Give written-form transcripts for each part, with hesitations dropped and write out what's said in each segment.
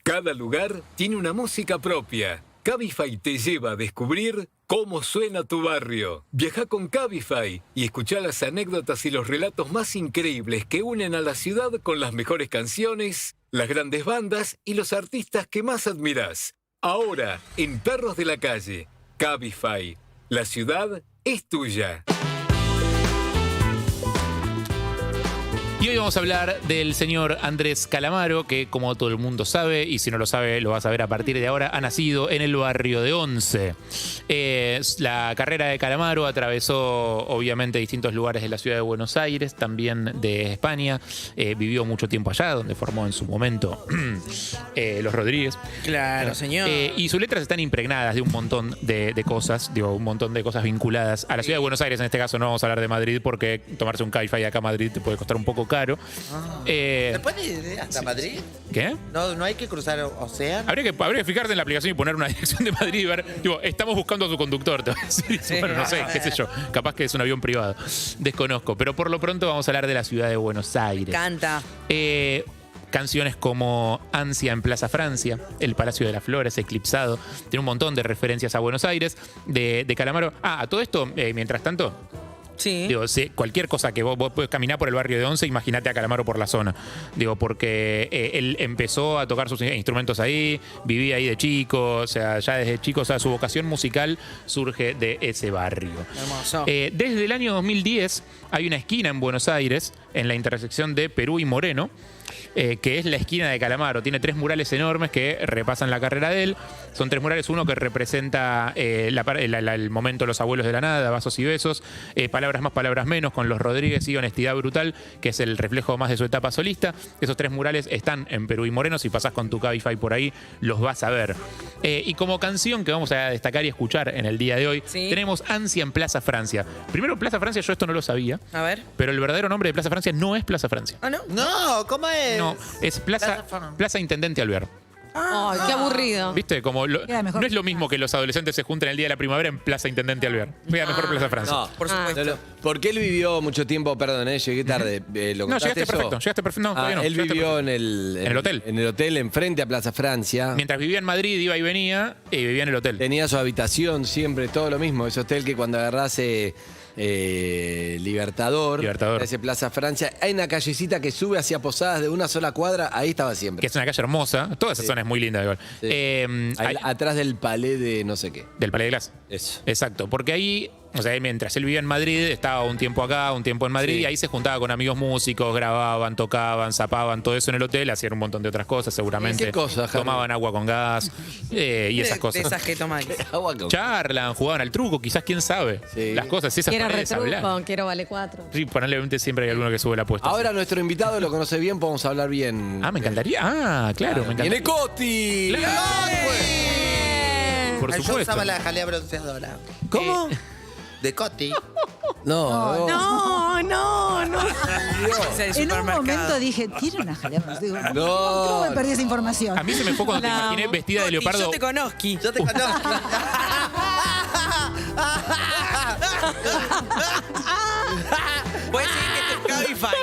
Cada lugar tiene una música propia. Cabify te lleva a descubrir cómo suena tu barrio. Viaja con Cabify y escuchá las anécdotas y los relatos más increíbles que unen a la ciudad con las mejores canciones, las grandes bandas y los artistas que más admirás. Ahora, en Perros de la Calle, Cabify. La ciudad es tuya. Y hoy vamos a hablar del señor Andrés Calamaro, que como todo el mundo sabe, y si no lo sabe lo va a saber a partir de ahora, ha nacido en el barrio de Once. La carrera de Calamaro atravesó obviamente distintos lugares de la ciudad de Buenos Aires, también de España. Vivió mucho tiempo allá, donde formó en su momento Los Rodríguez. Claro, señor. Y sus letras están impregnadas de un montón de cosas, digo, un montón de cosas vinculadas a la ciudad de Buenos Aires. En este caso no vamos a hablar de Madrid, porque tomarse un Cabify acá a Madrid te puede costar un poco caro. ¿Se puede ir hasta Madrid? ¿Qué? No hay que cruzar océano. Habría que fijarte en la aplicación y poner una dirección de Madrid y ver, tipo, estamos buscando a su conductor. Te voy a decir. Sí. Bueno, no sé, qué sé yo. Capaz que es un avión privado. Desconozco. Pero por lo pronto vamos a hablar de la ciudad de Buenos Aires. Canta. Canciones como Ansia en Plaza Francia, El Palacio de las Flores, Eclipsado. Tiene un montón de referencias a Buenos Aires, de Calamaro. A todo esto, mientras tanto... Sí. Digo, cualquier cosa que vos puedes caminar por el barrio de Once, imagínate a Calamaro por la zona. Digo, porque él empezó a tocar sus instrumentos ahí, vivía ahí de chico, o sea, ya desde chico, o sea, su vocación musical surge de ese barrio. Hermoso. Desde el año 2010 hay una esquina en Buenos Aires, en la intersección de Perú y Moreno, que es la esquina de Calamaro. Tiene 3 murales enormes que repasan la carrera de él. Son 3 murales, uno que representa el momento de los abuelos de la nada, Vasos y Besos, Palabras más, palabras menos, con Los Rodríguez y Honestidad Brutal, que es el reflejo más de su etapa solista. Esos 3 murales están en Perú y Moreno. Si pasás con tu Cabify por ahí, los vas a ver. Y como canción que vamos a destacar y escuchar en el día de hoy, Sí. tenemos Ansia en Plaza Francia. Primero, Plaza Francia, yo esto no lo sabía, A ver. pero el verdadero nombre de Plaza Francia no es Plaza Francia. Ah, ¿no? No, ¿cómo es? No, es Plaza Intendente Alvear. Ay, qué aburrido. ¿Viste? Como Queda mejor. no es lo mismo que los adolescentes se junten el día de la primavera en Plaza Intendente Alvear. Queda mejor Plaza Francia. No, Por supuesto. no, porque él vivió mucho tiempo, perdón, llegué tarde. ¿Lo No, contaste llegaste eso? perfecto. Llegaste perfecto. No, todavía no. Él llegaste vivió perfecto. en el hotel. En el hotel enfrente a Plaza Francia. Mientras vivía en Madrid, iba y venía, y vivía en el hotel. Tenía su habitación siempre, todo lo mismo. Ese hotel que cuando agarrase Libertador, ese Plaza Francia, hay una callecita que sube hacia Posadas de una sola cuadra, ahí estaba siempre. Que es una calle hermosa. Toda esa zona es muy linda, igual. Sí. Atrás del palais de no sé qué. Del Palais de Glass. Eso. Exacto, porque ahí, o sea, mientras él vivía en Madrid, estaba un tiempo acá, un tiempo en Madrid, Sí. y ahí se juntaba con amigos músicos, grababan, tocaban, zapaban, todo eso en el hotel, hacían un montón de otras cosas, seguramente. ¿Qué cosas, Harry? Tomaban agua con gas y esas cosas. De esas que tomáis. Agua con... Charlan, jugaban al truco, quizás quién sabe. Sí. Las cosas, si esas Quiero paredes retruco, hablan. quiero vale 4. Sí, probablemente siempre hay alguno que sube la apuesta. Ahora nuestro invitado lo conoce bien, podemos hablar bien. Ah, me encantaría. Ah, claro, me encantaría. ¡Viene Coti! Claro. Por Yo supuesto. usaba la jalea bronceadora. ¿Cómo? De Coti. No, No. Es el En un supermercado. momento dije, tiene una jalea. Digo, No. ¿cómo me perdí esa información? A mí se me fue cuando te La imaginé amo. vestida de Coti, leopardo. Yo te conozco. Yo te conozco. Puedes decir que esto es Cabify.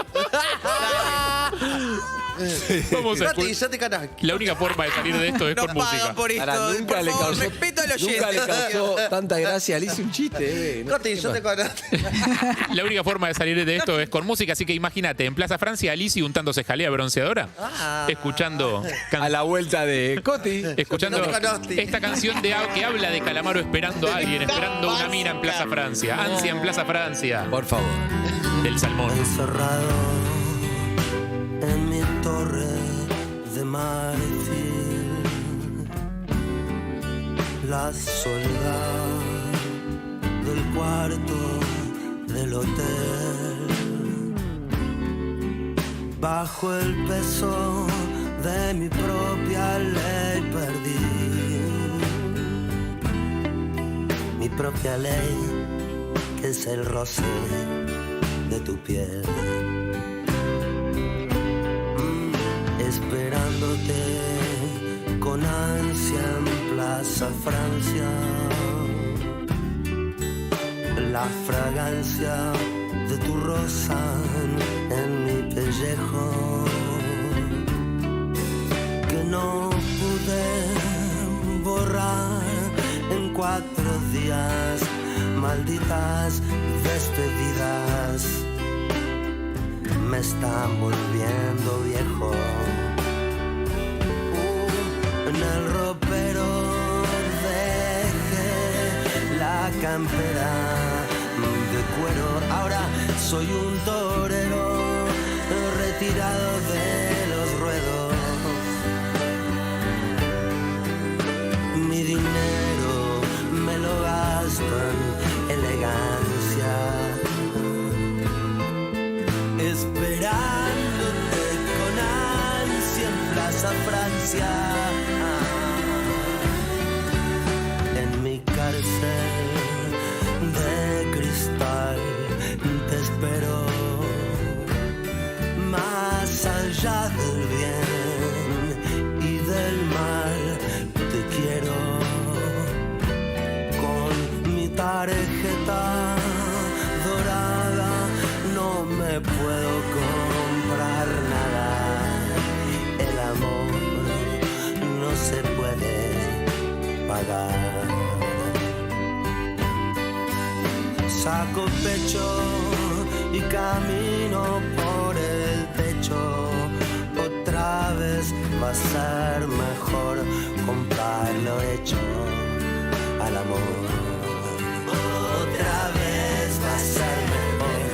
Vamos a Coti, yo te conozco. La única forma de salir de esto es No con música. pagan por esto. Ahora, nunca por le favor, causó, respeto al oyente. nunca le causó tanta gracia. Le hice un chiste, No Coti, sé yo qué te conozco. La única forma de salir de esto es con música, así que imagínate, en Plaza Francia, Alicia untándose jalea bronceadora, escuchando, A la vuelta de Coti. escuchando Yo te conozco. esta canción que habla de Calamaro esperando a alguien, esperando una mina en Plaza Francia. Ansia en Plaza Francia, Por favor. del Salmón. Encerrado en mi torre de marfil, la soledad del cuarto del hotel, bajo el peso de mi propia ley perdí, mi propia ley que es el roce de tu piel. Esperándote con ansia en Plaza Francia, la fragancia de tu rosa en mi pellejo, que no las despedidas me están volviendo viejo. En el ropero dejé la campera de cuero. Ahora soy un torero retirado de los ruedos. Mi dinero me lo gasto en elegancia, esperándote con ansia en Plaza Francia. En mi cárcel de cristal te espero, más allá del bien y del mal te quiero. Con mi tarjeta dorada no me puedo comprar nada. El amor no se puede pagar. Saco pecho y camino por el techo. Otra vez va a ser mejor comprarlo hecho al amor. Otra vez va a ser mejor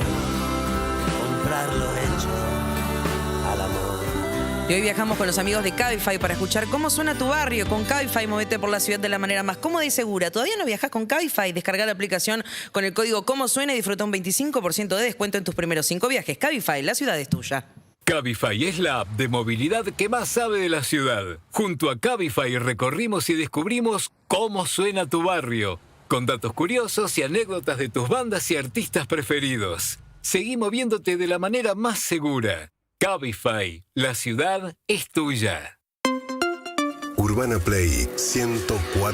comprarlo hecho al amor. Y hoy viajamos con los amigos de Cabify para escuchar cómo suena tu barrio. Con Cabify, movete por la ciudad de la manera más cómoda y segura. ¿Todavía no viajas con Cabify? Descarga la aplicación con el código Cómo Suena y disfruta un 25% de descuento en tus primeros 5 viajes. Cabify, la ciudad es tuya. Cabify es la app de movilidad que más sabe de la ciudad. Junto a Cabify recorrimos y descubrimos cómo suena tu barrio, con datos curiosos y anécdotas de tus bandas y artistas preferidos. Seguí moviéndote de la manera más segura. Cabify, la ciudad es tuya. Urbana Play 104.